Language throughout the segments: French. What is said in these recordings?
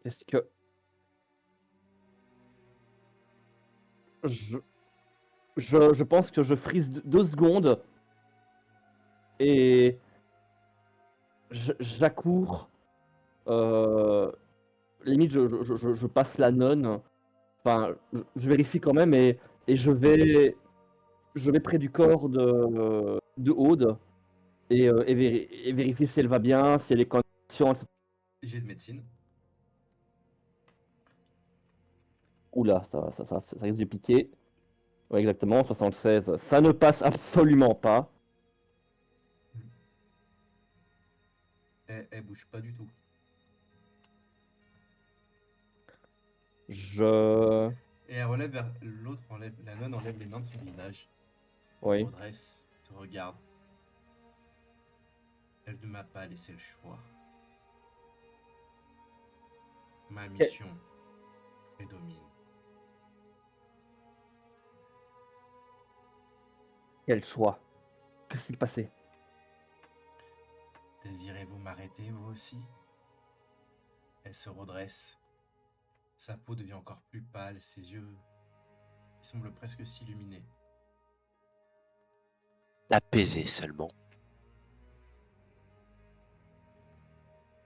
Est-ce que je je pense que je frise 2 secondes et j'accours, heu, limite je passe la nonne, enfin je vérifie quand même et je vais près du corps de Aude et vérifier si elle va bien, si elle est consciente. Jet de médecine. Ouh là, ça risque de piquer. Ouais, exactement, 76. Ça ne passe absolument pas. Elle bouge pas du tout. Je Et elle relève vers l'autre, la nonne enlève les mains de son visage, se Oui. redresse, te regarde. Elle ne m'a pas laissé le choix. Ma Que mission prédomine. Quel choix? Qu'est-ce qui s'est passé? Désirez-vous m'arrêter, vous aussi? Elle se redresse. Sa peau devient encore plus pâle, ses yeux semblent presque s'illuminer. Apaisé seulement.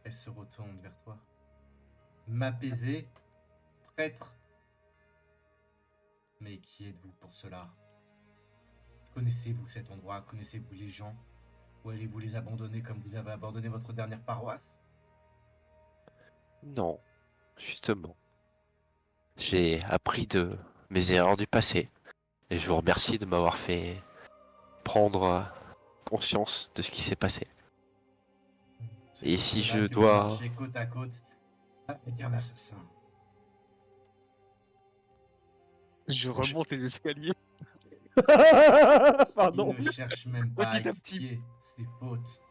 Elle se retourne vers toi. M'apaiser, prêtre. Mais qui êtes-vous pour cela? Connaissez-vous cet endroit? Connaissez-vous les gens? Ou allez-vous les abandonner comme vous avez abandonné votre dernière paroisse? Non, justement. J'ai appris de mes erreurs du passé. Et je vous remercie de m'avoir fait prendre conscience de ce qui s'est passé. C'est Et pour si cela je que vous dois... marchez côte à côte avec un assassin. Je je- remonte les escaliers Il Pardon. ne cherche même pas à petit à petit. expier ses fautes.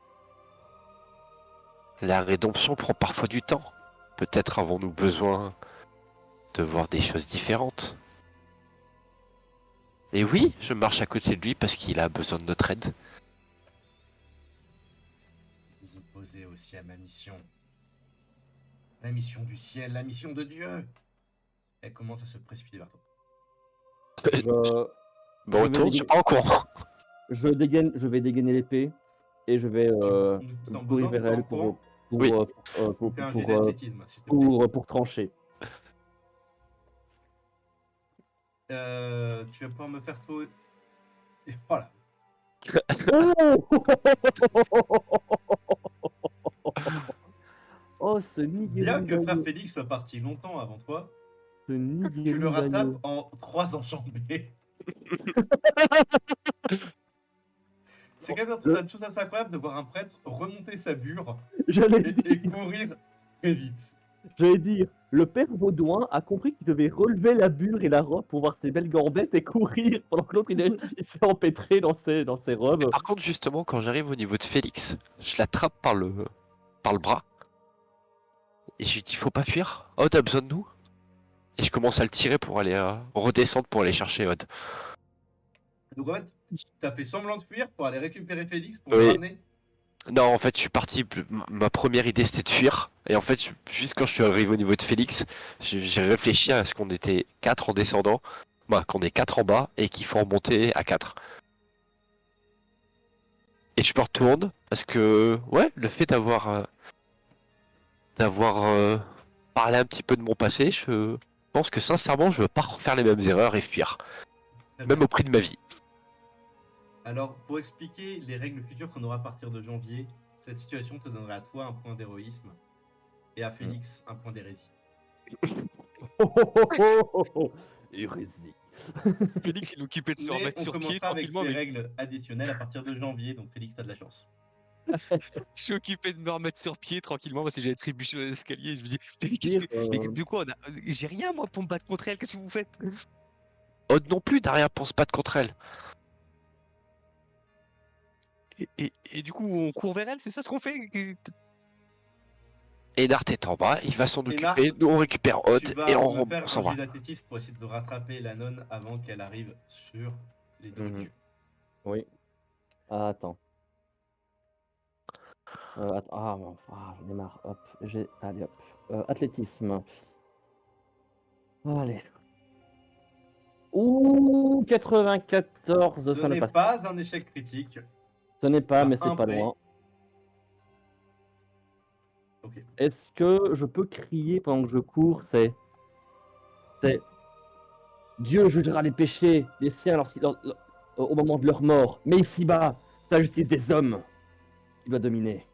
La rédemption prend parfois du temps. Peut-être avons-nous besoin de voir des choses différentes. Et oui, je marche à côté de lui parce qu'il a besoin de notre aide. Vous opposez aussi à ma mission. La mission du ciel, la mission de Dieu. Elle commence à se précipiter vers toi. Je Me je vais retourne, je suis dégainer pas en courant. je vais dégainer l'épée et je vais, Nous t'en courir dedans, t'es vers pas elle en courant? Oui, Tu me fais un jet d'athlétisme, s'il te plaît. pour trancher. Tu vas pouvoir me faire tout. Et voilà. Oh! Oh, ce Bien que frère Nigel Félix soit parti longtemps avant toi, ce tu le rattrapes Nigel en 3 enjambées. C'est quand même Je une chose assez incroyable de voir un prêtre remonter sa bure j'allais et dire courir très vite. j'allais dire, le père Baudouin a compris qu'il devait relever la bure et la robe pour voir ses belles gambettes et courir pendant que l'autre il s'est empêtré dans ses mais robes. par contre, justement, quand j'arrive au niveau de Félix, je l'attrape par le bras et je lui dis faut pas fuir. Odd a besoin de nous. Et je commence à le tirer pour aller redescendre pour aller chercher Odd. Donc en fait, t'as fait semblant de fuir pour aller récupérer Félix pour le Oui. ramener. Non, en fait, je suis parti. Ma première idée c'était de fuir. Et en fait, juste quand je suis arrivé au niveau de Félix, j'ai réfléchi à ce qu'on était 4 en descendant. Bah, qu'on est 4 en bas et qu'il faut en monter à 4. Et je me retourne parce que, ouais, le fait d'avoir parlé un petit peu de mon passé, je pense que sincèrement, je veux pas refaire les mêmes erreurs et fuir. Très Même bien. au prix de ma vie. Alors, pour expliquer les règles futures qu'on aura à partir de janvier, cette situation te donnerait à toi un point d'héroïsme et à Félix un point d'hérésie. Hérésie. Félix, il est occupé de se Mais remettre on sur pied commencera avec tranquillement, ces mais règles additionnelles à partir de janvier, donc Félix, t'as de la chance. je suis occupé de me remettre sur pied tranquillement parce que j'avais trébuché dans l'escalier. Je me dis, mais Dire, de quoi j'ai rien moi pour me battre contre elle. Qu'est-ce que vous faites? Odd non plus, derrière, pense pas de contre elle. Et du coup, on court vers elle, c'est ça ce qu'on fait? Et Dart est en bas, il va s'en Et Nart, occuper. Nous, on récupère Odd tu et vas me on faire s'en un va. jet d'athlétisme pour essayer de rattraper la nonne avant qu'elle arrive sur les dos de Mhm. Dieu. Oui. Ah, attends. Bon, j'en ai marre. Hop, allez hop. Athlétisme. Allez. Ouh, 94, Ce ça ne n'est passe pas. pas un échec critique. Ce n'est pas, À mais c'est un pas près. loin. Ok. Est-ce que je peux crier pendant que je cours? C'est Dieu jugera les péchés des siens au moment de leur mort. Mais ici-bas, c'est la justice des hommes qui doit dominer.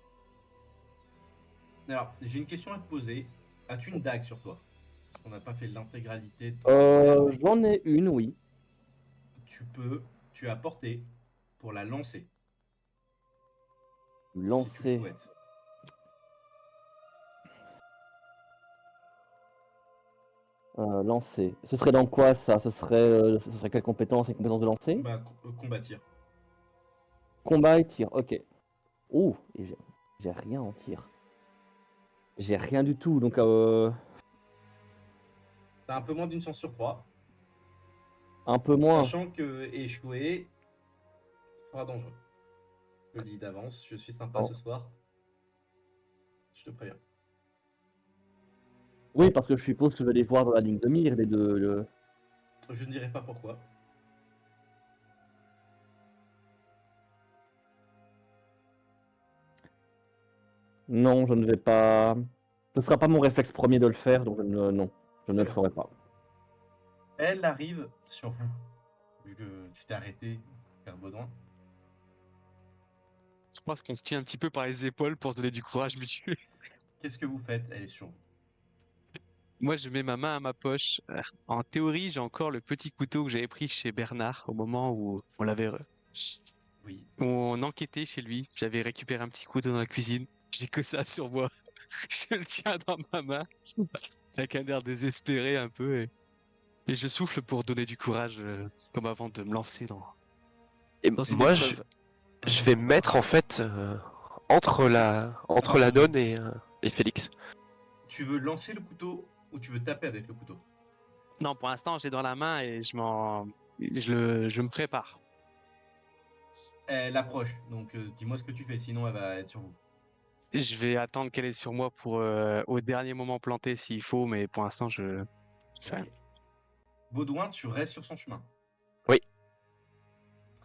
Alors, j'ai une question à te poser. As-tu une dague sur toi? Parce qu'on n'a pas fait l'intégralité de ton itinéraire. J'en ai une, oui. Tu as porté pour la lancer, si tu le Lancer. souhaites. Lancer. Ce serait dans quoi ça? Ce serait quelle compétence? Une compétence de lancer? Bah, combattir. Combat et tir, ok. Ouh, et j'ai rien en tir. J'ai rien du tout, donc T'as un peu moins d'une chance sur 3. un peu moins. Sachant que échouer sera dangereux. Je le dis d'avance, je suis sympa Oh. ce soir. Je te préviens. Oui, parce que je suppose que je vais les voir dans la ligne de mire, les deux. Je ne dirai pas pourquoi. Non, je ne vais pas. Ce sera pas mon réflexe premier de le faire, donc non, je ne le ferai pas. Elle arrive sur vous. Vu que tu t'es arrêté, Père Baudouin. Je pense qu'on se tient un petit peu par les épaules pour se donner du courage mutuel. Qu'est-ce que vous faites? Elle est sur vous. Moi, je mets ma main à ma poche. En théorie, j'ai encore le petit couteau que j'avais pris chez Bernard au moment où on l'avait. Oui. On enquêtait chez lui. J'avais récupéré un petit couteau dans la cuisine. J'ai que ça sur moi. Je le tiens dans ma main avec un air désespéré un peu et je souffle pour donner du courage comme avant de me lancer Et dans une moi, épreuve. je vais me mettre en fait entre la nonne et Félix. Tu veux lancer le couteau ou tu veux taper avec le couteau? Non, pour l'instant, j'ai dans la main et je me prépare. Elle approche, donc dis-moi ce que tu fais, sinon elle va être sur vous. Je vais attendre qu'elle est sur moi pour au dernier moment planter s'il faut, mais pour l'instant, je fais rien. Ok. Baudouin, tu restes sur son chemin. Oui.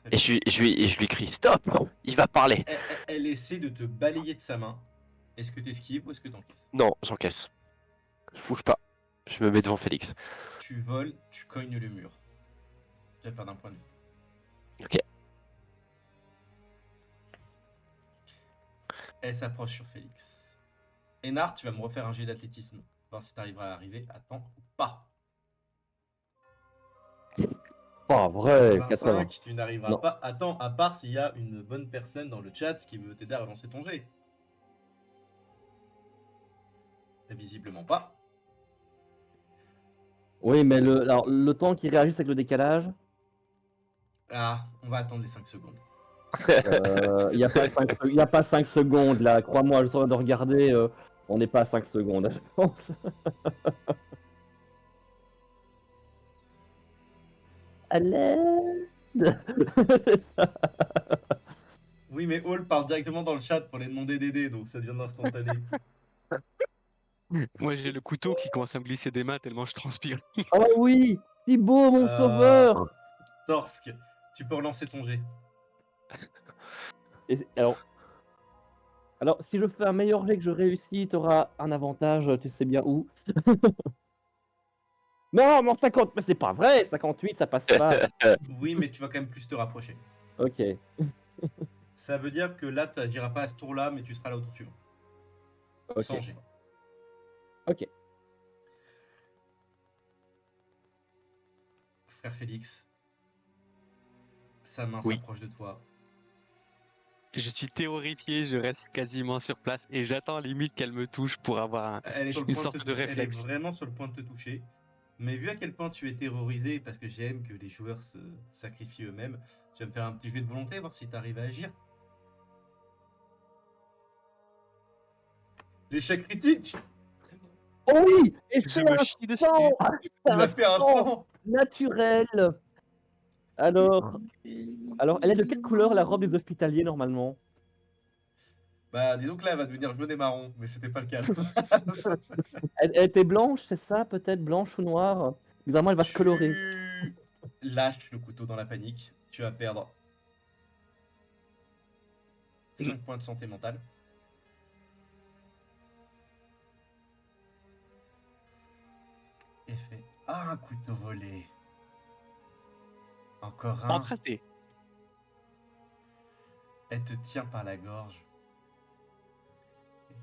Très Et bien. je lui crie stop, il va parler. Elle essaie de te balayer de sa main. Est-ce que tu esquives ou est-ce que tu encaisses? Non, j'encaisse. Je bouge pas. Je me mets devant Félix. Tu voles, tu cognes le mur. Tu vas perdre un point de vie. Ok. Elle s'approche sur Félix. Énard, tu vas me refaire un jet d'athlétisme. Voir si tu arriveras à arriver à temps ou pas. Pas vrai, 80. 85, tu n'arriveras Non. pas. Attends, à part s'il y a une bonne personne dans le chat qui veut t'aider à relancer ton jet. Visiblement pas. Oui, mais le temps qu'ils réagissent avec le décalage, Ah, on va attendre les 5 secondes. il n'y a pas 5 secondes là, crois-moi, je suis en train de regarder, on n'est pas à 5 secondes, je pense. À l'aide. Oui, mais Hall parle directement dans le chat pour les demander d'aider, donc ça devient de l'instantané. Moi, j'ai le couteau qui commence à me glisser des mains tellement je transpire. Oh oui, Thibaut, mon sauveur. Torsk, tu peux relancer ton jet. Et alors, si je fais un meilleur jet que je réussis, tu auras un avantage, tu sais bien où. Non, mais 50, mais c'est pas vrai, 58, ça passe pas. Oui, mais tu vas quand même plus te rapprocher. Ok. Ça veut dire que là, tu n'agiras pas à ce tour-là, mais tu seras là au tour suivant. Ok. Sans jet. Ok. Frère Félix, sa main Oui. s'approche de toi. Je suis terrorifié, je reste quasiment sur place et j'attends limite qu'elle me touche pour avoir Elle est sur le une point sorte de te de toucher. Elle est réflexe. vraiment sur le point de te toucher. Mais vu à quel point tu es terrorisé, parce que j'aime que les joueurs se sacrifient eux-mêmes, tu vas me faire un petit jet de volonté, voir si tu arrives à agir. L'échec critique. Oh oui, et Je c'est me un chie dessus. sang, Il a fait un sang sang. naturel. Alors, elle est de quelle couleur la robe des hospitaliers normalement? Bah, disons que là, elle va devenir jaune et marron, mais c'était pas le cas. Elle était blanche, c'est ça, peut-être blanche ou noire? Bizarrement, elle va se colorer. Tu lâches le couteau dans la panique. Tu vas perdre 5 points de santé mentale. Et fait ah, un couteau volé. Encore un. Emprunté. Elle te tient par la gorge.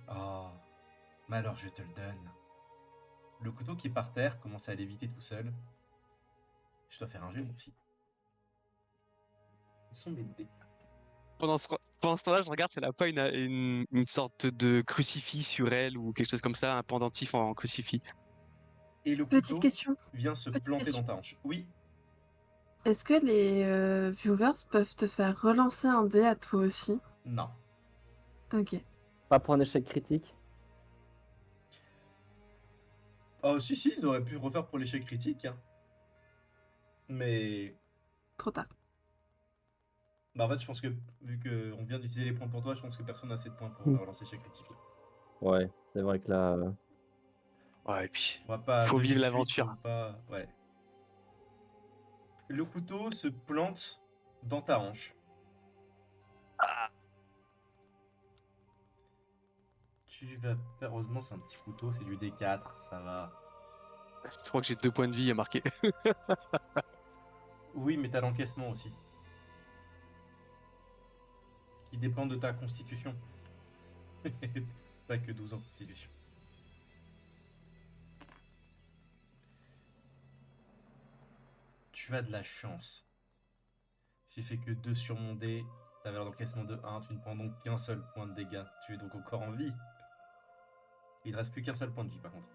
Oh, mais alors je te le donne. Le couteau qui est par terre commence à léviter tout seul. Je dois faire un jet moi aussi. Où sont mes dés? Pendant ce temps-là, je regarde si elle a pas une sorte de crucifix sur elle ou quelque chose comme ça, un pendentif en crucifix. Et le Petite couteau question. vient se Petite planter question. dans ta hanche. Oui, Est-ce que les viewers peuvent te faire relancer un dé à toi aussi? non. Ok. Pas pour un échec critique. Oh, si, ils auraient pu refaire pour l'échec critique. Hein. Mais. Trop tard. Bah, en fait, je pense que, vu qu'on vient d'utiliser les points pour toi, je pense que personne n'a assez de points pour relancer l'échec critique. Ouais, c'est vrai que là. Ouais, et puis, On va pas faut deux vivre de suite, l'aventure. faut pas. Ouais. Le couteau se plante dans ta hanche. Ah, Tu vas. Heureusement, c'est un petit couteau, c'est du D4, ça va. je crois que j'ai 2 points de vie à marquer. Oui, mais t'as l'encaissement aussi. Qui dépend de ta constitution. T'as que 12 ans de constitution. Tu as de la chance. J'ai fait que 2 sur mon dé. Ta valeur d'encaissement de 1. Tu ne prends donc qu'un seul point de dégâts. Tu es donc encore en vie. Il ne reste plus qu'un seul point de vie par contre.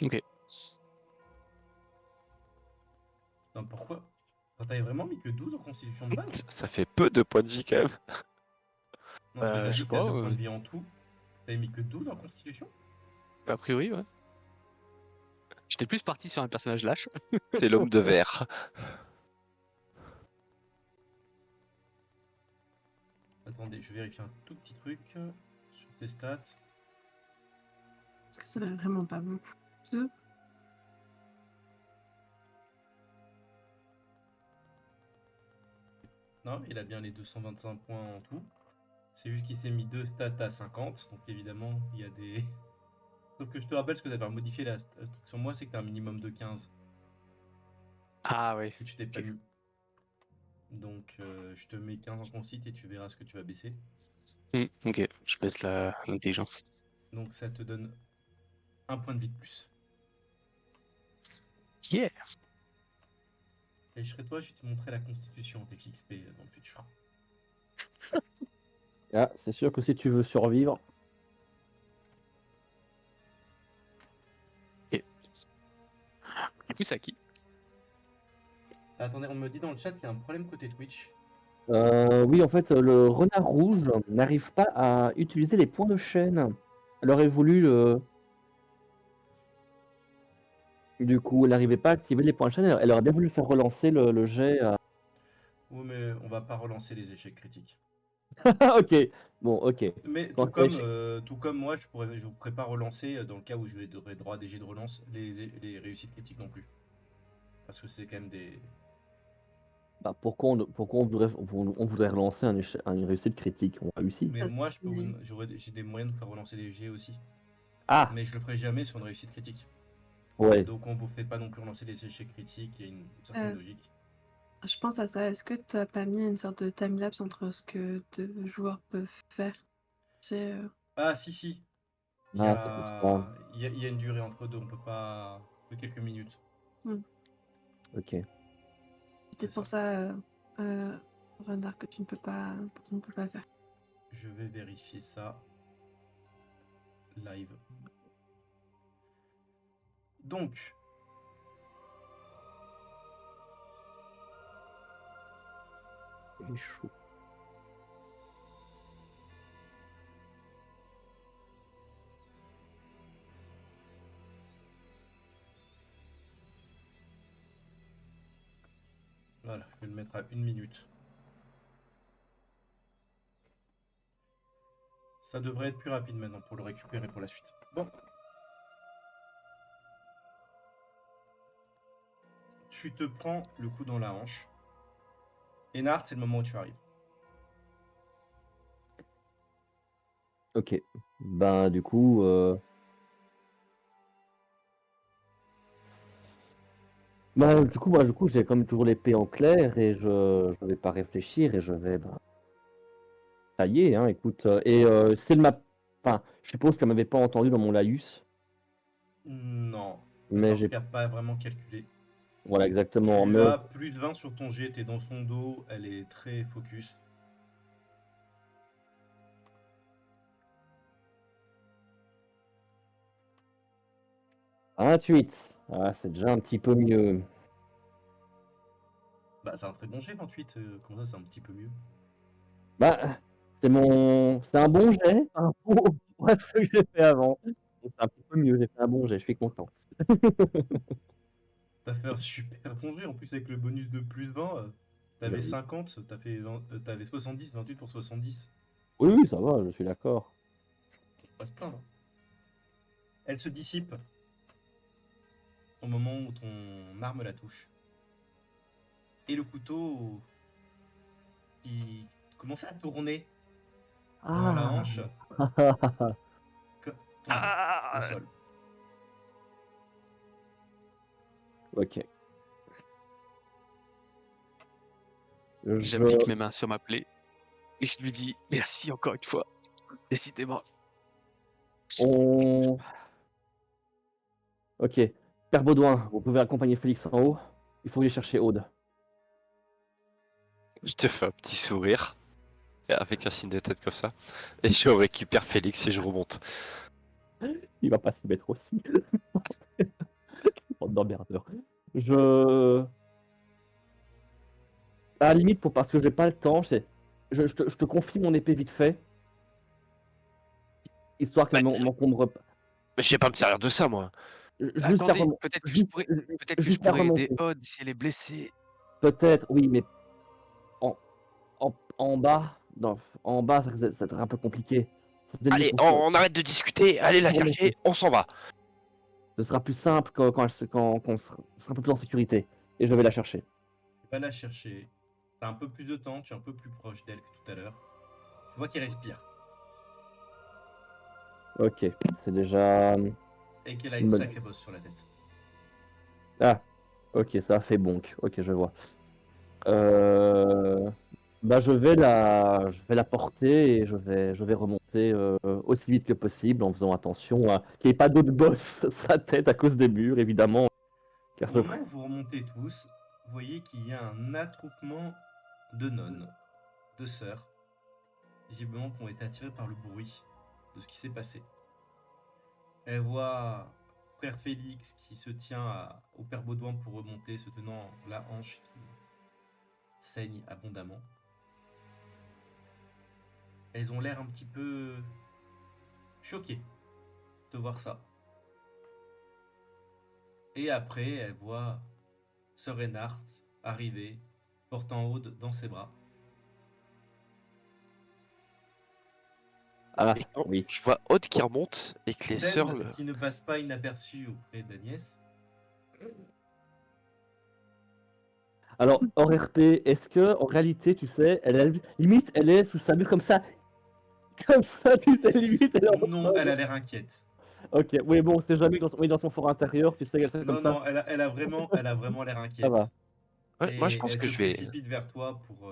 Ok. Non, pourquoi? T'avais vraiment mis que 12 en constitution de base? Ça fait peu de points de vie quand même. Non, c'est parce que Je dit sais que t'as pas. 2 points de vie en tout. T'avais mis que 12 en constitution? A priori, ouais. J'étais plus parti sur un personnage lâche. C'est l'homme de verre. Attendez, je vérifie un tout petit truc sur tes stats. Parce que ça va vraiment pas beaucoup. Deux. Non, il a bien les 225 points en tout. C'est juste qu'il s'est mis 2 stats à 50. Donc évidemment, il y a des... Sauf que je te rappelle, ce que t'avais modifié la sur moi, c'est que t'as un minimum de 15. Ah ouais. Que tu t'es pas Ok. mis. Donc je te mets 15 en concite et tu verras ce que tu vas baisser. Ok, je baisse l'intelligence. Donc ça te donne un point de vie de plus. Yeah. Et je serai toi, je vais te montrer la constitution avec l'XP dans le futur. Ah, c'est sûr que si tu veux survivre. Du coup, c'est à qui? Attendez, on me dit dans le chat qu'il y a un problème côté Twitch. Oui, en fait, le renard rouge n'arrive pas à utiliser les points de chaîne. Elle aurait voulu le. Du coup, elle n'arrivait pas à activer les points de chaîne. Elle aurait bien voulu faire relancer le jet. Oui, mais on va pas relancer les échecs critiques. Ok, bon, ok. Mais Quand c'est échec- tout comme moi, je vous pourrais pas relancer dans le cas où je aurais droit à des jets de relance, les réussites critiques non plus. Parce que c'est quand même des. Bah, pourquoi on voudrait relancer une réussite critique? On réussit. Mais Parce moi, je peux que- j'ai des moyens de faire relancer les jets aussi. Ah, Mais je le ferai jamais sur une réussite critique. ouais. Donc on vous fait pas non plus relancer les échecs critiques, il y a une certaine logique. Je pense à ça. Est-ce que tu n'as pas mis une sorte de timelapse entre ce que deux joueurs peuvent faire? C'est Ah si si. Il y Ah, c'est pour ça. a, il y a une durée entre deux, on peut pas. De quelques minutes. Ok. peut-être C'est pour ça, Renard, que tu ne peux pas faire. Je vais vérifier ça live. Donc, Il est chaud. voilà, je vais le mettre à 1 minute. Ça devrait être plus rapide maintenant pour le récupérer pour la suite. Bon. Tu te prends le coup dans la hanche. Ennard, c'est le moment où tu arrives. Ok. Ben, du coup, moi, du coup, j'ai comme toujours l'épée en clair et je vais pas réfléchir et je vais, ben, tailler, hein, écoute. Si elle m'a, enfin, je suppose qu'elle m'avait pas entendu dans mon laïus, Non. Elle t'a mais en tout j'ai, cas pas vraiment calculé. voilà, exactement. Tu Mais as plus de 20 sur ton jet, t'es dans son dos, elle est très focus. un 28. Ah, c'est déjà un petit peu mieux. Bah, c'est un très bon jet, 28. Comment ça, c'est un petit peu mieux? Bah, c'est un bon jet, un bon pour ce que j'ai fait avant. Donc, c'est un petit peu mieux, j'ai fait un bon jet, je suis content. T'as fait un super bon jet. En plus, avec le bonus de plus 20, Bah t'avais oui. 50, t'avais 70, 28 pour 70. Oui, oui, ça va, je suis d'accord. Faut pas se plaindre. Elle se dissipe au moment où ton arme la touche. Et le couteau qui commençait à tourner dans la Ah, hanche tombe au Ah! sol. ok. Je... J'applique mes mains sur ma plaie et je lui dis merci encore une fois. Décidément. On... Ok. Père Baudouin, vous pouvez accompagner Félix en haut. Il faut aller chercher Aude. Je te fais un petit sourire, avec un signe de tête comme ça, et je récupère Félix et je remonte. Il va pas s'y mettre aussi. Bande d'emmerdeurs. Je... À la limite, parce que j'ai pas le temps, je te confie mon épée vite fait, histoire qu'elle Ouais, m'encombre pas. mais je sais pas me servir de ça, moi. Juste la, Attendez, remo- peut-être que je juste la pourrais aider remonter. Odd si elle est blessée. Peut-être, oui, mais en, en bas, en bas, ça serait un peu compliqué. C'est peut-être mieux Allez, qu'on on arrête de discuter, allez la chercher, remonter. on s'en va. Ce sera plus simple quand on sera un peu plus en sécurité. Et je vais la chercher. Tu vas la chercher. T'as un peu plus de temps, tu es un peu plus proche d'elle que tout à l'heure. Tu vois qu'elle respire Ok, c'est déjà et qu'elle a une une bonne. sacrée bosse sur la tête. Ah, ok, ça a fait bonk. Ok, je vois. Euh, Bah, je vais la porter et je vais remonter aussi vite que possible en faisant attention à qu'il n'y ait pas d'autres boss sur la tête à cause des murs, évidemment. Car Au moment où vous remontez tous, vous voyez qu'il y a un attroupement de nonnes, de sœurs, visiblement qui ont été attirées par le bruit de ce qui s'est passé. Elle voit frère Félix qui se tient au père Baudouin pour remonter, se tenant la hanche qui saigne abondamment. Elles ont l'air un petit peu choquées de voir ça. Et après, elle voit sœur Reinhardt arriver, portant Aude dans ses bras. Ah, Et quand oui. je vois Aude qui remonte et que les sœurs... Scène qui ne passe pas inaperçue auprès d'Agnès. Alors, hors RP, est-ce que en réalité, tu sais, limite, elle est sous sa mur comme ça, comme ça, tu sais, limite, elle est en Non, elle mode. a l'air inquiète. Ok, oui, bon, c'est jamais oui, dans son fort intérieur, tu sais, elle fait comme Non, ça, non, elle a vraiment l'air ça va. inquiète. Ouais, moi je Et pense elle que se je vais... précipite vers toi pour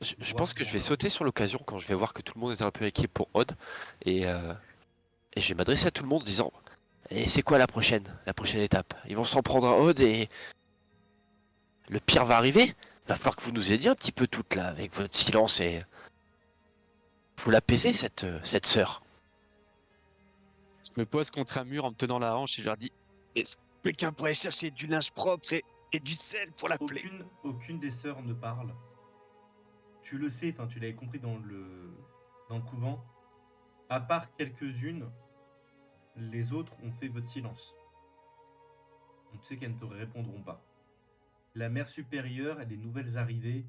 Je voir pense ce que qu'il je en vais est. sauter sur l'occasion quand je vais voir que tout le monde est un peu équipé pour Aude, et, euh, et je vais m'adresser à tout le monde en disant... Et c'est quoi la prochaine étape? Ils vont s'en prendre à Aude et le pire va arriver. Va falloir que vous nous aidiez un petit peu toutes là, avec votre silence et... Faut l'apaiser cette sœur. Je me pose contre un mur en me tenant la hanche et je leur dis est-ce que quelqu'un pourrait chercher du linge propre et du sel pour la plaie? Aucune des sœurs ne parle. Tu le sais, enfin tu l'avais compris dans le couvent. À part quelques-unes, les autres ont fait votre silence. Donc tu sais qu'elles ne te répondront pas. La mère supérieure et les nouvelles arrivées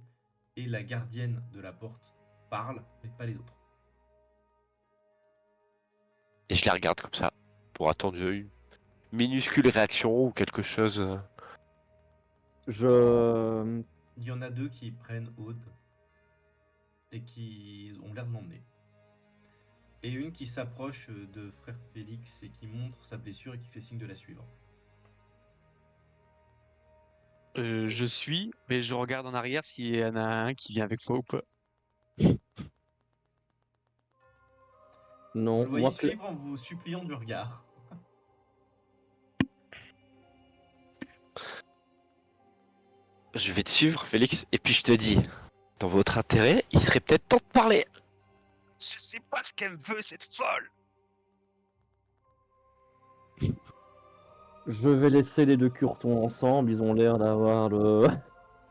et la gardienne de la porte parlent, mais pas les autres. Et je les regarde comme ça, pour attendre une minuscule réaction ou quelque chose. Je... Il y en a deux qui prennent Aude et qui ont l'air de l'emmener. Et une qui s'approche de frère Félix et qui montre sa blessure et qui fait signe de la suivre. Je suis, mais je regarde en arrière s'il y en a un qui vient avec moi ou pas. Vous Non, le voyez moi, suivre en vous suppliant du regard. Je vais te suivre, Félix, et puis je te dis, dans votre intérêt, il serait peut-être temps de parler. Je sais pas ce qu'elle me veut, cette folle. je vais laisser les deux curtons ensemble, ils ont l'air d'avoir le...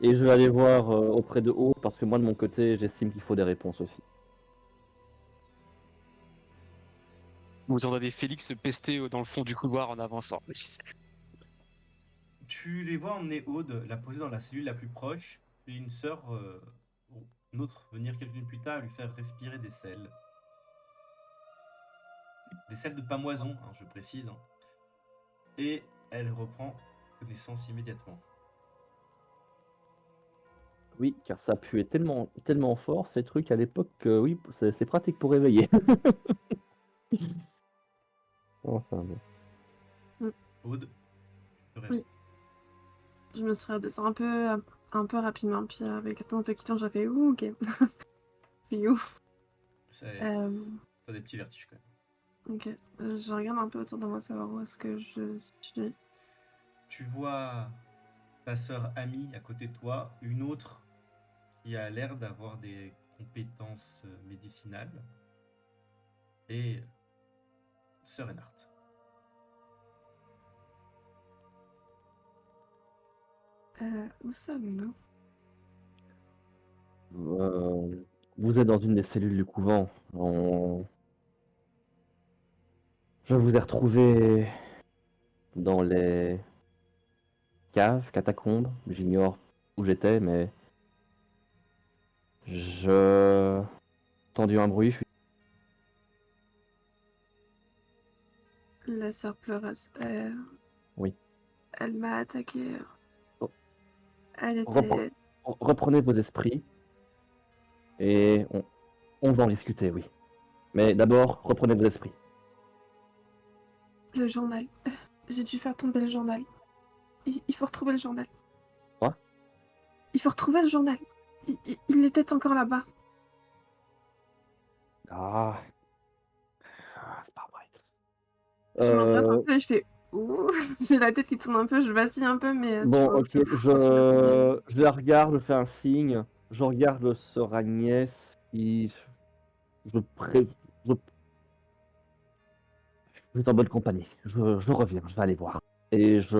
Et je vais aller voir auprès de Aude, parce que moi, de mon côté, j'estime qu'il faut des réponses aussi. Vous entendez Félix se pester dans le fond du couloir en avançant. Tu les vois emmener Aude, la poser dans la cellule la plus proche, et une sœur, une autre, venir quelques minutes plus tard, lui faire respirer des sels. Des sels de pamoison, hein, je précise. Hein. Et elle reprend connaissance immédiatement. Oui, car ça puait tellement, tellement fort, ces trucs, à l'époque, que oui, c'est pratique pour réveiller. Enfin, bon. Aude, tu te Oui. Je me serais redescendue un peu rapidement, puis avec le temps un peu qui tombe, j'ai fait ouh, ok. Puis ouf. T'as des petits vertiges quand même. Ok. Je regarde un peu autour de moi, savoir où est-ce que je suis. Tu vois ta sœur Amy à côté de toi, une autre qui a l'air d'avoir des compétences médicinales, et sœur Enart. Où sommes-nous? Vous êtes dans une des cellules du couvent. Je vous ai retrouvé dans les caves, catacombes. J'ignore où j'étais, mais je entendu un bruit. La sœur pleureuse. Oui. Elle m'a attaqué. Oh. Elle Repre- était. Reprenez vos esprits et on va en discuter, oui. Mais d'abord, reprenez vos esprits. Le journal. J'ai dû faire tomber le journal. Il faut retrouver le journal. Quoi? Il faut retrouver le journal. Il était encore là-bas. Ah, c'est pas vrai. Je m'intéresse un peu et je fais ouh. J'ai la tête qui tourne un peu, je vacille un peu, mais Bon, faut ok, que je pense que je la regarde, je fais un signe, je regarde sœur Agnès, je, pré... je... vous êtes en bonne compagnie, je reviens, je vais aller voir. Et je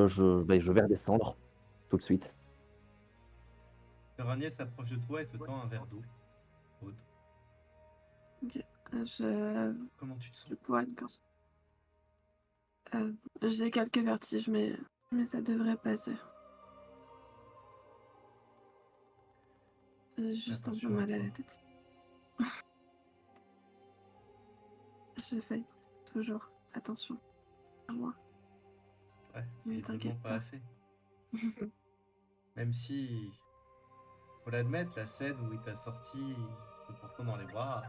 vais redescendre tout de suite. Sœur Agnès s'approche de toi et te tend un verre d'eau. Aude, Ok. Je comment tu te sens? bois une gorge. J'ai quelques vertiges, mais ça devrait passer. J'ai juste un peu Attention à mal à toi. la tête. Je fais toujours attention à moi. Ouais, Ne visiblement t'inquiète pas pas. assez. Même si, faut l'admettre, la scène où il t'a sorti te portant dans les bras,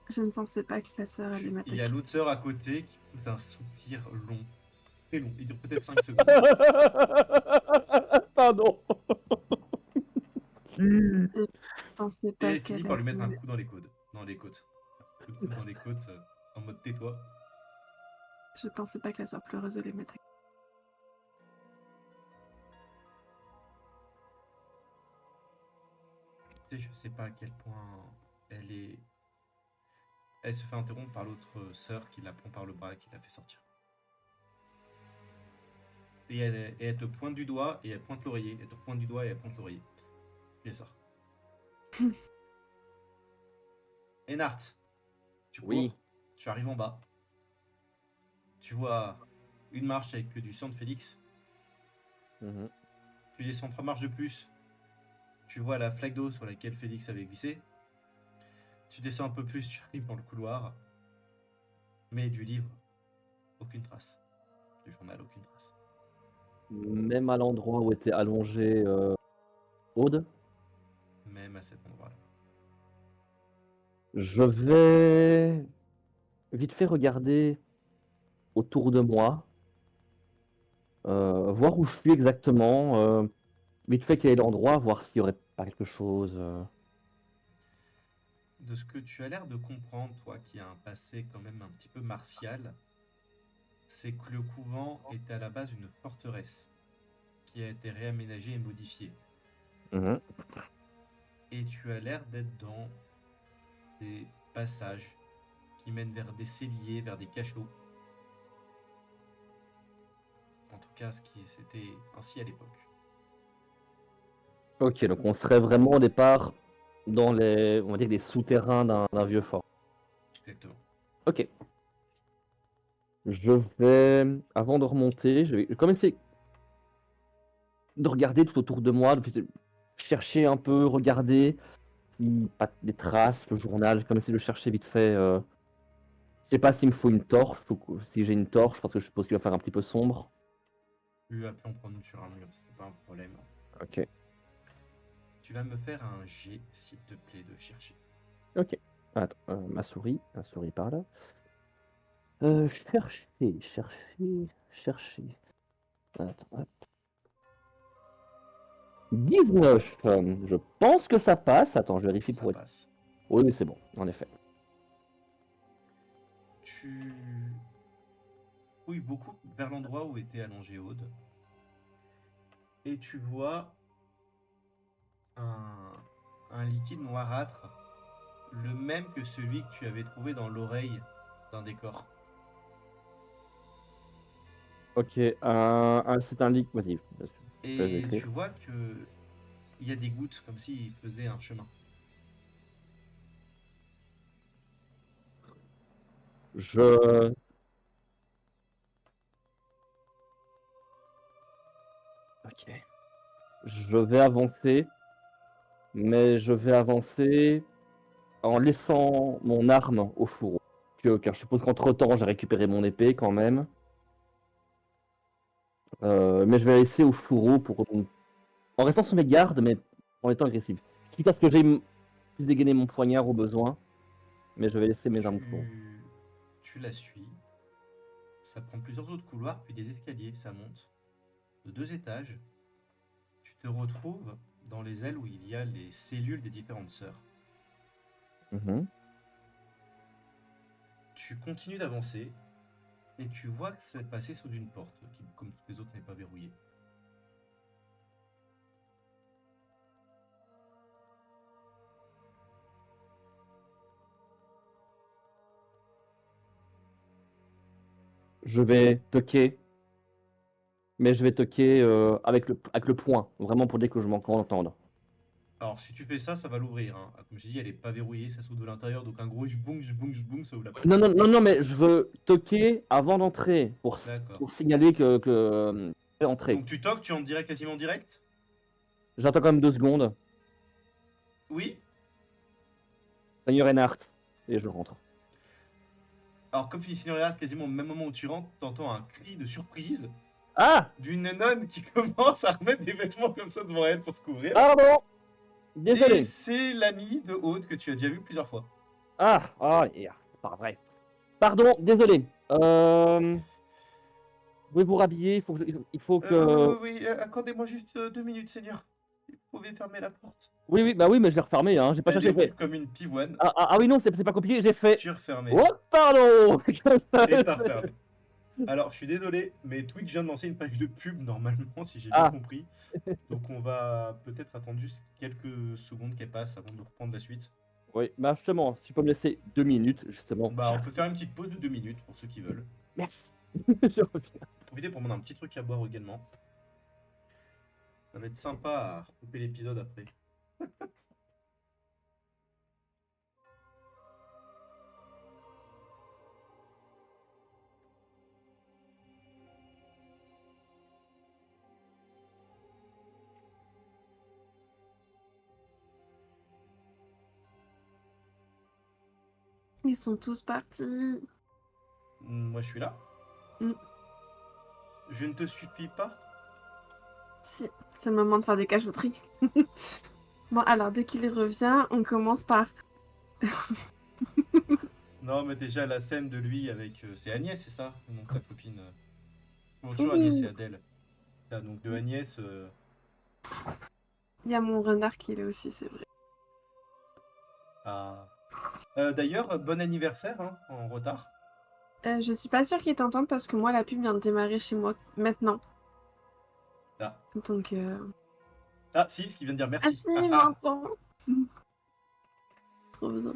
Je ne pensais pas que la sœur allait il y a m'attaquer. l'autre sœur à côté qui pousse un soupir long, très long, il dure peut-être 5 secondes. Pardon. Je ne pensais pas Et finit qu'elle par lui mettre un allait. coup dans les côtes. Dans les côtes. Un coup de coude dans les côtes, en mode tais-toi. Je pensais pas que la sœur pleureuse allait m'attaquer. Tu sais, je sais pas à quel point elle est. Elle se fait interrompre par l'autre sœur qui la prend par le bras et qui la fait sortir. Et elle te pointe du doigt et elle pointe l'oreiller. Elle te repointe du doigt et elle pointe l'oreiller. Puis elle sort. Enart, tu cours, Oui. tu arrives en bas. Tu vois une marche avec du sang de Félix. Mhm. Tu descends 3 marches de plus. Tu vois la flaque d'eau sur laquelle Félix avait glissé. Tu descends un peu plus, tu arrives dans le couloir. Mais du livre, aucune trace. Du journal, aucune trace. Même à l'endroit où était allongé Aude. Même à cet endroit-là. Je vais vite fait regarder autour de moi, voir où je suis exactement, vite fait quel est l'endroit, voir s'il y aurait pas quelque chose. De ce que tu as l'air de comprendre, toi qui as un passé quand même un petit peu martial, c'est que le couvent était à la base une forteresse qui a été réaménagée et modifiée. Mhm. Et tu as l'air d'être dans des passages qui mènent vers des celliers, vers des cachots. En tout cas, c'était ainsi à l'époque. Ok, donc on serait vraiment au départ dans on va dire, les souterrains d'un vieux fort. Exactement. Ok. Je vais, avant de remonter, je vais comme essayer de regarder tout autour de moi, de chercher un peu, regarder, pas des traces, le journal, comme essayer de chercher vite fait. Je sais pas s'il me faut une torche, ou si j'ai une torche, parce que je suppose qu'il va faire un petit peu sombre. Tu as pu en prendre une sur un mur, c'est pas un problème. Ok. Tu vas me faire un jet, s'il te plaît, de chercher. Ok. Attends, ma souris par là. Chercher. Attends, hop. 19. Je pense que ça passe. Attends, je vérifie Ça pour être. passe. Oui, c'est bon, en effet. Tu fouilles beaucoup vers l'endroit où était allongé Aude. Et tu vois un liquide noirâtre, le même que celui que tu avais trouvé dans l'oreille d'un des corps. Ok, c'est un leak. Vas-y, je vais Et écrire. tu vois que il y a des gouttes comme s'il faisait un chemin. Je. Ok. Je vais avancer, mais je vais avancer en laissant mon arme au fourreau. Car je suppose qu'entre-temps, j'ai récupéré mon épée quand même. Mais je vais la laisser au fourreau en restant sur mes gardes, mais en étant agressif. Quitte à ce que puisse dégainer mon poignard au besoin, mais je vais laisser mes armes au fourreau. Tu la suis. Ça prend plusieurs autres couloirs, puis des escaliers. Ça monte de 2 étages. Tu te retrouves dans les ailes où il y a les cellules des différentes sœurs. Mhm. Tu continues d'avancer et tu vois que c'est passé sous une porte qui, comme toutes les autres, n'est pas verrouillée. Je vais toquer, mais je vais toquer avec le poing, vraiment pour dire que je m'en entendre. Alors, si tu fais ça, ça va l'ouvrir, hein. Comme je dis, elle n'est pas verrouillée, ça s'ouvre de l'intérieur, donc un gros jboung, ça ouvre la porte. Non, mais je veux toquer avant d'entrer D'accord. pour signaler que c'est entré. Donc tu toques, tu en dirais quasiment direct. J'attends quand même 2 secondes. Oui. Seigneur Reinhardt, et je rentre. Alors, comme Félicien regarde quasiment au même moment où tu rentres, t'entends un cri de surprise Ah! d'une nonne qui commence à remettre des vêtements comme ça devant elle pour se couvrir. Pardon! Et Désolé. c'est l'ami de Aude que tu as déjà vu plusieurs fois. C'est pas vrai. Pardon, désolé. Vous pouvez vous rhabiller, il faut que... Oui, accordez-moi juste 2 minutes, Seigneur. Vous pouvez fermer la porte. Oui, bah oui, mais je l'ai refermé, hein, j'ai pas Elle cherché. déroule comme une pivoine. Oui, non, c'est pas compliqué, j'ai fait... Tu refermais. Oh, pardon! Et t'as refermé. Alors, je suis désolé, mais Twitch vient de lancer une page de pub normalement, si j'ai bien Ah, compris. Donc, on va peut-être attendre juste quelques secondes qu'elle passe avant de reprendre la suite. oui, bah justement, si tu peux me laisser 2 minutes, justement. Bah, on peut faire une petite pause de 2 minutes pour ceux qui veulent. Merci. Je reviens. Profitez pour prendre un petit truc à boire également. Ça va être sympa à recouper l'épisode après. Ils sont tous partis. Moi, je suis là. Mm. Je ne te suis pas. Si, c'est le moment de faire des cachotteries. Bon, alors, dès qu'il revient, on commence par... Non, mais déjà, la scène de lui avec... c'est Agnès, c'est ça? Donc ta copine. Bon, toujours Agnès, c'est Oui, Adèle. Ah, donc de Agnès... il y a mon renard qui est là aussi, c'est vrai. à... D'ailleurs, bon anniversaire, hein, en retard. Je suis pas sûre qu'il t'entende parce que moi, la pub vient de démarrer chez moi maintenant. Ah, Donc... ah si, ce qui vient de dire Ah merci. si, il m'entend. Trop bien.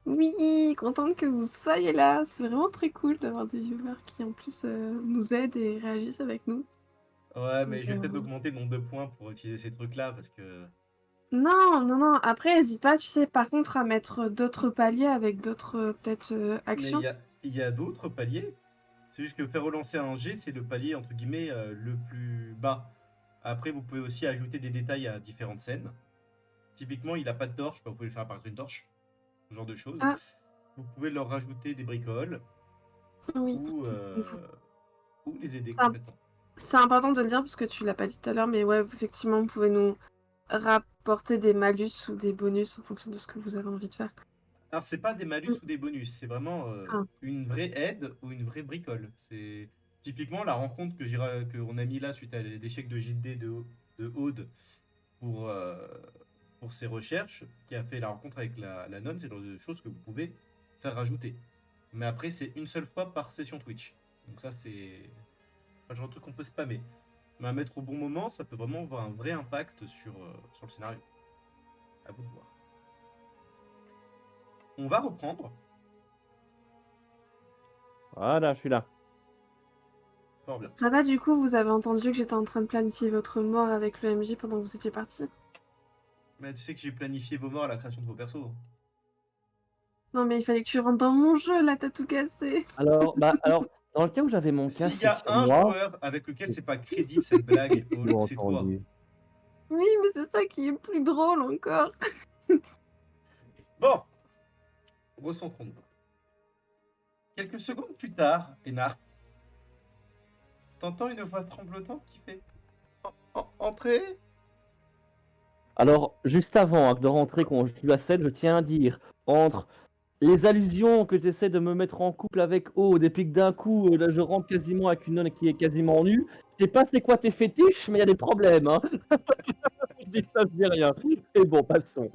Oui, contente que vous soyez là. C'est vraiment très cool d'avoir des viewers qui en plus nous aident et réagissent avec nous. Ouais, mais Donc, je vais peut-être augmenter le nombre de points pour utiliser ces trucs-là, parce que... Non, non, non. Après, n'hésite pas, tu sais, par contre, à mettre d'autres paliers avec d'autres peut-être Mais actions. il y a d'autres paliers. C'est juste que faire relancer un G, c'est le palier, entre guillemets, le plus bas. Après, vous pouvez aussi ajouter des détails à différentes scènes. Typiquement, il a pas de torche, bah, vous pouvez le faire apparaître une torche. Ce genre de choses. Ah, Vous pouvez leur rajouter des bricoles oui. ou, Vous- les aider C'est im- complètement. c'est important de le dire parce que tu l'as pas dit tout à l'heure, mais ouais, effectivement, vous pouvez nous rapporter des malus ou des bonus en fonction de ce que vous avez envie de faire. Alors, c'est pas des malus Mm. ou des bonus, c'est vraiment Ah, une vraie aide ou une vraie bricole. C'est typiquement la rencontre qu'on a mis là suite à l'échec de JD de Aude pour, ses recherches, qui a fait la rencontre avec la nonne, c'est le genre de choses que vous pouvez faire rajouter. Mais après, c'est une seule fois par session Twitch. Donc ça, c'est pas le genre de truc qu'on peut spammer. Mais à mettre au bon moment, ça peut vraiment avoir un vrai impact sur le scénario. À vous de voir. On va reprendre. Voilà, je suis là. Fort bien. ça va, du coup, vous avez entendu que j'étais en train de planifier votre mort avec le MJ pendant que vous étiez parti? Mais tu sais que j'ai planifié vos morts à la création de vos persos. Non, mais il fallait que tu rentres dans mon jeu, là, t'as tout cassé. Alors, dans le cas où j'avais mon S'il casque y a sur un moi, joueur avec lequel c'est pas crédible cette blague, j'ai toujours c'est toi. entendu. Oui, mais c'est ça qui est plus drôle encore. Bon, recentrons-nous. Quelques secondes plus tard, Enart, t'entends une voix tremblotante qui fait Entrez. Alors, juste avant de rentrer, quand je suis la scène, je tiens à dire, entre les allusions que tu essaies de me mettre en couple avec Aude, et puis que d'un coup, là, je rentre quasiment avec une nonne qui est quasiment nue, je sais pas c'est quoi tes fétiches, mais il y a des problèmes, hein. Je dis ça, je dis rien. Et bon, passons.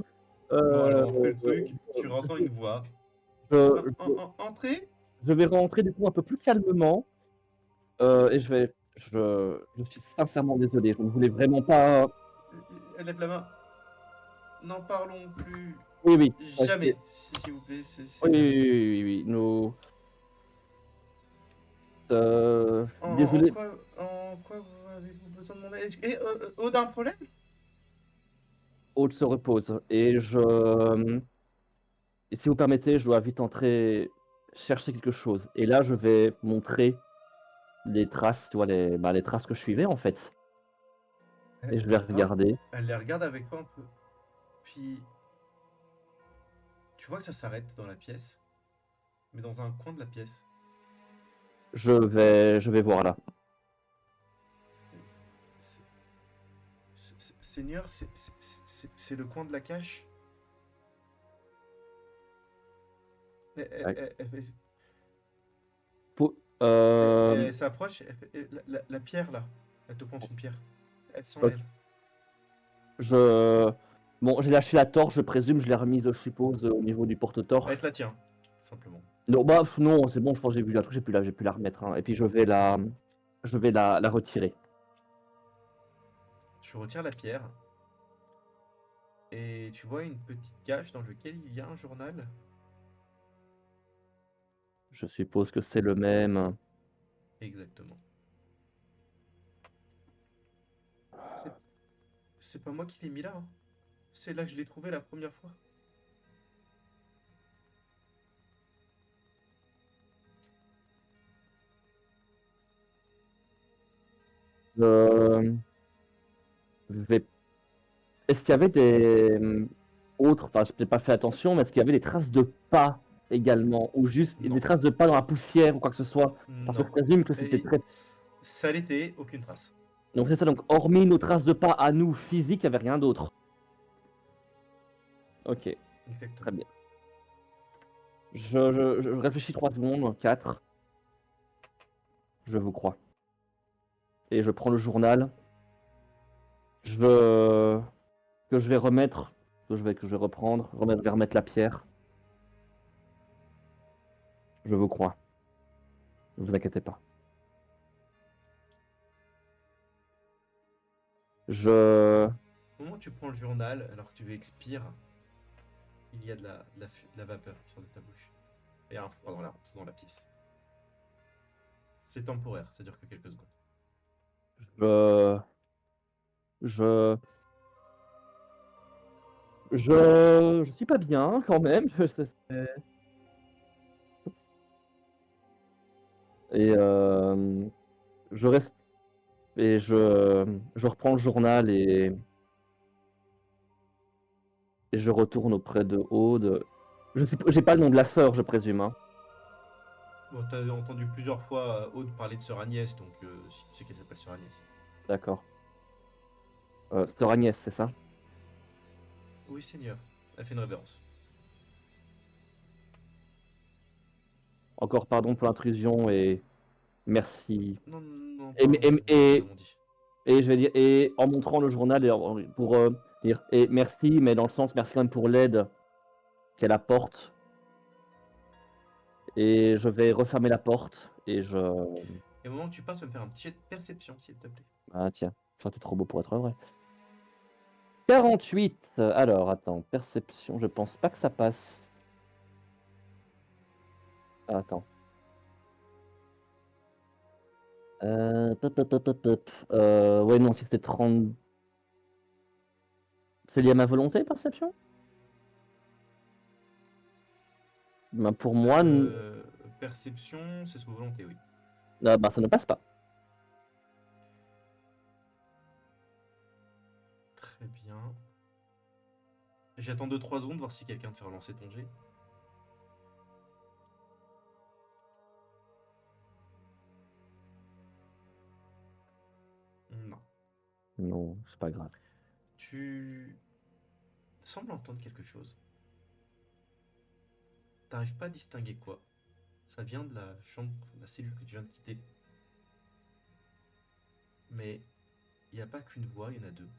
Bon, Euh, alors on fait le truc, tu entends une voix. je, je- Entrez. je vais rentrer du coup un peu plus calmement, et je suis sincèrement désolé, je ne voulais vraiment pas... Elle lève la main. N'en parlons plus Oui, oui, ouais, jamais, s'il vous plaît. oui, oui, oui, oui, oui, nous... désolé. En quoi avez-vous besoin de mon aide? Et Aude a un problème? Aude se repose. Et si vous permettez, je dois vite entrer chercher quelque chose. Et là, je vais montrer les traces, tu vois, les traces que je suivais en fait. Et je vais Hein? regarder. Elle les regarde avec toi un peu. Puis, tu vois que ça s'arrête dans la pièce, mais dans un coin de la pièce. Je vais voir là. Seigneur, c'est le coin de la cache. Ouais. Elle fait- Po- euh, elle s'approche, la pierre là. Elle te pointe une pierre. Elle ok. s'enlève. Je... Bon, j'ai lâché la torche, je présume, je l'ai remise, je suppose, au niveau du Elle te porte-torche. la tient, tout simplement. Non, bah non, c'est bon, je pense que j'ai vu la truc, j'ai pu la remettre, hein. Et puis je vais la retirer. Tu retires la pierre et tu vois une petite cache dans laquelle il y a un journal. Je suppose que c'est le même. Exactement. C'est c'est pas moi qui l'ai mis là, hein. C'est là que je l'ai trouvé la première fois. Je vais Est-ce qu'il y avait des... autre, enfin, je n'ai pas fait attention, mais est-ce qu'il y avait des traces de pas également, ou juste Non. des traces de pas dans la poussière ou quoi que ce soit? Parce que Non. je présume que c'était Et très. ça l'était, aucune trace. Donc c'est ça, donc hormis nos traces de pas à nous physiques, il n'y avait rien d'autre. Ok, Exactement. très bien. Je réfléchis 3 secondes, 4. Je vous crois. Et je prends le journal. Que je vais remettre, que je vais reprendre, je vais remettre la pierre. Je vous crois. Ne vous inquiétez pas. Je... Au moment où tu prends le journal, alors que tu expires, il y a de la vapeur qui sort de ta bouche. Et un froid dans la pièce. C'est temporaire, ça dure que quelques secondes. Je... Je... Je suis pas bien quand même. Et je reste et je reprends le journal et je retourne auprès de Aude. Je sais j'ai pas le nom de la sœur, je présume. Hein. Bon, t'as entendu plusieurs fois Aude parler de sœur Agnès, donc si tu sais qu'elle s'appelle sœur Agnès. D'accord. Sœur Agnès, c'est ça? Oui, Seigneur. Elle fait une révérence. Encore pardon pour l'intrusion et merci. Non, non, Et, pardon, et, nous et, avons dit. et je vais dire, et en montrant le journal, pour dire, et merci, mais dans le sens, merci quand même pour l'aide qu'elle apporte. Et je vais refermer la porte et je. Et au moment où tu pars, tu vas me faire un petit jet de perception, s'il te plaît. Ah tiens, ça aurait été trop beau pour être vrai. 48. Alors, attends, perception, je pense pas que ça passe. Ah, attends. Ouais, non, si c'était 30. C'est lié à ma volonté, perception? Ben, pour moi, Perception, c'est sous volonté, oui. bah, ça ne passe pas. Très bien. J'attends 2-3 secondes, voir si quelqu'un te fait relancer ton jet. Non. Non, c'est pas grave. Tu sembles entendre quelque chose. T'arrives pas à distinguer quoi. Ça vient de la chambre, enfin, de la cellule que tu viens de quitter. Mais il n'y a pas qu'une voix, il y en a deux.